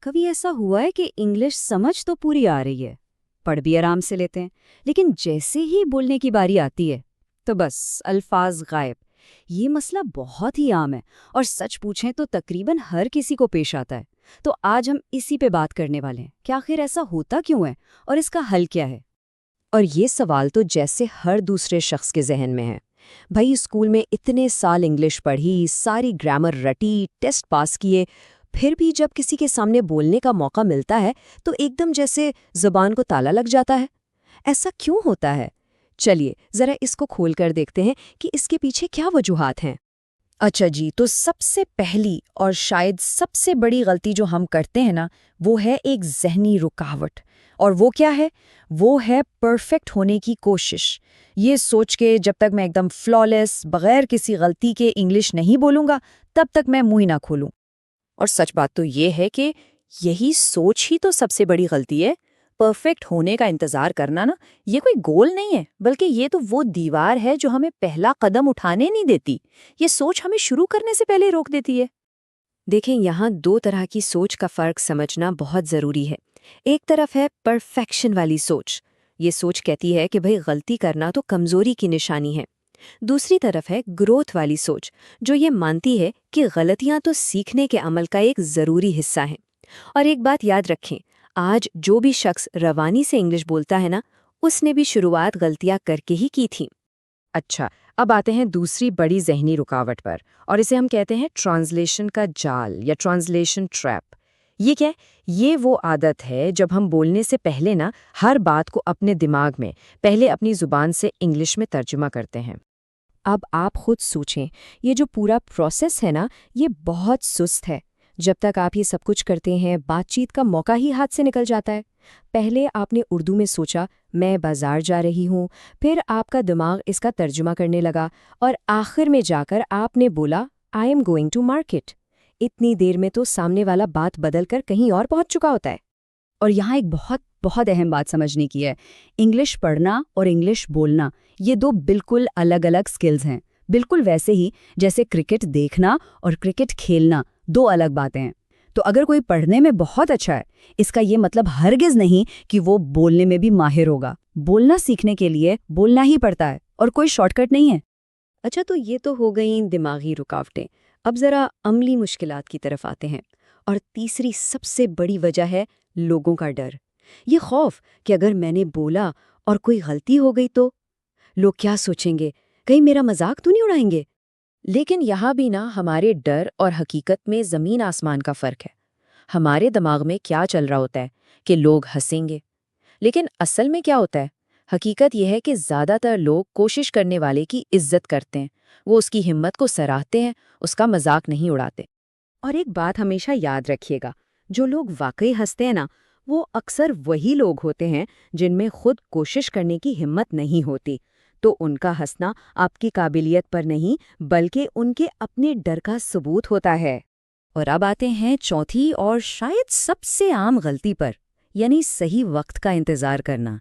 کبھی ایسا ہوا ہے کہ انگلش سمجھ تو پوری آ رہی ہے، پڑھ بھی آرام سے لیتے ہیں، لیکن جیسے ہی بولنے کی باری آتی ہے تو بس الفاظ غائب۔ یہ مسئلہ بہت ہی عام ہے اور سچ پوچھیں تو تقریباً ہر کسی کو پیش آتا ہے۔ تو آج ہم اسی پہ بات کرنے والے ہیں کہ آخر ایسا ہوتا کیوں ہے اور اس کا حل کیا ہے۔ اور یہ سوال تو جیسے ہر دوسرے شخص کے ذہن میں ہے۔ بھائی اسکول میں اتنے سال انگلش پڑھی، ساری گرامر رٹی، ٹیسٹ پاس کیے، پھر بھی جب کسی کے سامنے بولنے کا موقع ملتا ہے تو ایک دم جیسے زبان کو تالا لگ جاتا ہے۔ ایسا کیوں ہوتا ہے؟ چلیے ذرا اس کو کھول کر دیکھتے ہیں کہ اس کے پیچھے کیا وجوہات ہیں۔ اچھا جی، تو سب سے پہلی اور شاید سب سے بڑی غلطی جو ہم کرتے ہیں نا، وہ ہے ایک ذہنی رکاوٹ۔ اور وہ کیا ہے؟ وہ ہے پرفیکٹ ہونے کی کوشش۔ یہ سوچ کے جب تک میں ایک دم فلالیس، بغیر کسی غلطی کے انگلش نہیں بولوں گا، تب تک میں منہ ہی نہ کھولوں۔ اور سچ بات تو یہ ہے کہ یہی سوچ ہی تو سب سے بڑی غلطی ہے۔ پرفیکٹ ہونے کا انتظار کرنا نا، یہ کوئی گول نہیں ہے، بلکہ یہ تو وہ دیوار ہے جو ہمیں پہلا قدم اٹھانے نہیں دیتی۔ یہ سوچ ہمیں شروع کرنے سے پہلے روک دیتی ہے۔ دیکھیں، یہاں دو طرح کی سوچ کا فرق سمجھنا بہت ضروری ہے۔ ایک طرف ہے پرفیکشن والی سوچ۔ یہ سوچ کہتی ہے کہ بھئی غلطی کرنا تو کمزوری کی نشانی ہے۔ دوسری طرف ہے گروتھ والی سوچ، جو یہ مانتی ہے کہ غلطیاں تو سیکھنے کے عمل کا ایک ضروری حصہ ہیں۔ اور ایک بات یاد رکھیں، آج جو بھی شخص روانی سے انگلش بولتا ہے نا، اس نے بھی شروعات غلطیاں کر کے ہی کی تھیں۔ اچھا، اب آتے ہیں دوسری بڑی ذہنی رکاوٹ پر، اور اسے ہم کہتے ہیں ٹرانسلیشن کا جال یا ٹرانسلیشن ٹریپ۔ یہ کیا؟ یہ وہ عادت ہے جب ہم بولنے سے پہلے نا ہر بات کو اپنے دماغ میں پہلے اپنی زبان سے انگلش میں ترجمہ کرتے ہیں۔ اب آپ خود سوچیں، یہ جو پورا پروسیس ہے نا، یہ بہت سست ہے۔ جب تک آپ یہ سب کچھ کرتے ہیں، بات چیت کا موقع ہی ہاتھ سے نکل جاتا ہے۔ پہلے آپ نے اردو میں سوچا، میں بازار جا رہی ہوں، پھر آپ کا دماغ اس کا ترجمہ کرنے لگا، اور آخر میں جا کر آپ نے بولا I am going to market. اتنی دیر میں تو سامنے والا بات بدل کر کہیں اور پہنچ چکا ہوتا ہے۔ اور یہاں ایک بہت اہم بات سمجھنے کی ہے، انگلش پڑھنا اور انگلش بولنا یہ دو بالکل الگ الگ سکلز ہیں، بالکل ویسے ہی جیسے کرکٹ دیکھنا اور کرکٹ کھیلنا دو الگ باتیں ہیں۔ تو اگر کوئی پڑھنے میں بہت اچھا ہے، اس کا یہ مطلب ہرگز نہیں کہ وہ بولنے میں بھی ماہر ہوگا۔ بولنا سیکھنے کے لیے بولنا ہی پڑتا ہے اور کوئی شارٹ کٹ نہیں ہے۔ اچھا، تو یہ تو ہو گئیں دماغی رکاوٹیں۔ اب ذرا عملی مشکلات کی طرف آتے ہیں، اور تیسری سب سے بڑی وجہ ہے لوگوں کا ڈر۔ یہ خوف کہ اگر میں نے بولا اور کوئی غلطی ہو گئی تو لوگ کیا سوچیں گے، کہیں میرا مذاق تو نہیں اڑائیں گے۔ لیکن یہاں بھی نا ہمارے ڈر اور حقیقت میں زمین آسمان کا فرق ہے۔ ہمارے دماغ میں کیا چل رہا ہوتا ہے کہ لوگ ہنسیں گے، لیکن اصل میں کیا ہوتا ہے؟ حقیقت یہ ہے کہ زیادہ تر لوگ کوشش کرنے والے کی عزت کرتے ہیں، وہ اس کی ہمت کو سراہتے ہیں، اس کا مذاق نہیں اڑاتے۔ اور ایک بات ہمیشہ یاد رکھیے گا، جو لوگ واقعی ہنستے ہیں نا، وہ اکثر وہی لوگ ہوتے ہیں جن میں خود کوشش کرنے کی ہمت نہیں ہوتی۔ تو ان کا ہنسنا آپ کی قابلیت پر نہیں، بلکہ ان کے اپنے ڈر کا ثبوت ہوتا ہے۔ اور اب آتے ہیں چوتھی اور شاید سب سے عام غلطی پر، یعنی صحیح وقت کا انتظار کرنا۔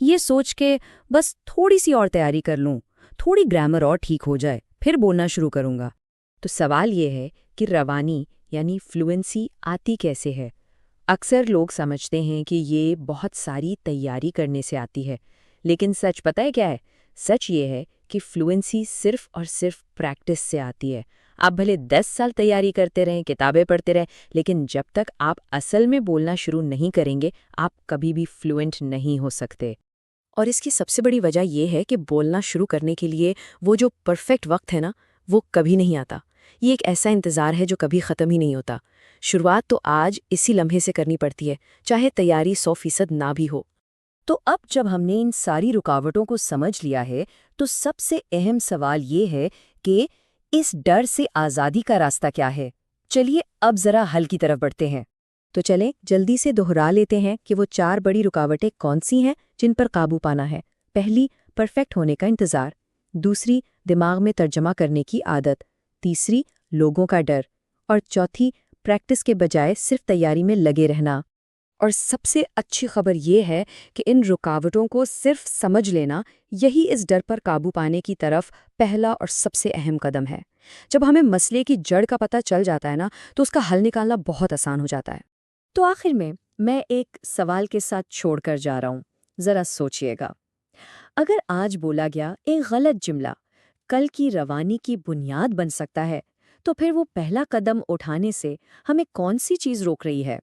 یہ سوچ کے بس تھوڑی سی اور تیاری کر لوں، تھوڑی گرامر اور ٹھیک ہو جائے، پھر بولنا شروع کروں گا۔ تو سوال یہ ہے کہ روانی یعنی فلوئنسی آتی کیسے ہے؟ اکثر لوگ سمجھتے ہیں کہ یہ بہت ساری تیاری کرنے سے آتی ہے، لیکن سچ پتہ ہے کیا ہے؟ سچ یہ ہے کہ فلوئنسی صرف اور صرف پریکٹس سے آتی ہے۔ آپ بھلے 10 سال تیاری کرتے رہیں، کتابیں پڑھتے رہیں، لیکن جب تک آپ اصل میں بولنا شروع نہیں کریں گے، آپ کبھی بھی فلوئنٹ نہیں ہو سکتے۔ اور اس کی سب سے بڑی وجہ یہ ہے کہ بولنا شروع کرنے کے لیے وہ جو پرفیکٹ وقت ہے نا، وہ کبھی نہیں آتا۔ یہ ایک ایسا انتظار ہے جو کبھی ختم ہی نہیں ہوتا۔ شروعات تو آج اسی لمحے سے کرنی پڑتی ہے، چاہے تیاری 100% نہ بھی ہو۔ تو اب جب ہم نے ان ساری رکاوٹوں کو سمجھ لیا ہے، تو سب سے اہم سوال یہ ہے کہ اس ڈر سے آزادی کا راستہ کیا ہے؟ چلیے اب ذرا حل کی طرف بڑھتے ہیں۔ تو چلیں جلدی سے دہرا لیتے ہیں کہ وہ 4 بڑی رکاوٹیں کون سی ہیں جن پر قابو پانا ہے۔ پہلی، پرفیکٹ ہونے کا انتظار۔ دوسری، دماغ میں ترجمہ کرنے کی عادت۔ تیسری، لوگوں کا ڈر۔ اور چوتھی، پریکٹس کے بجائے صرف تیاری میں لگے رہنا۔ اور سب سے اچھی خبر یہ ہے کہ ان رکاوٹوں کو صرف سمجھ لینا یہی اس ڈر پر قابو پانے کی طرف پہلا اور سب سے اہم قدم ہے۔ جب ہمیں مسئلے کی جڑ کا پتہ چل جاتا ہے نا، تو اس کا حل نکالنا بہت آسان ہو جاتا ہے۔ تو آخر میں ایک سوال کے ساتھ چھوڑ کر جا رہا ہوں، ذرا سوچئے گا۔ اگر آج بولا گیا ایک غلط جملہ کل کی روانی کی بنیاد بن سکتا ہے، تو پھر وہ پہلا قدم اٹھانے سے ہمیں کون سی چیز روک رہی ہے؟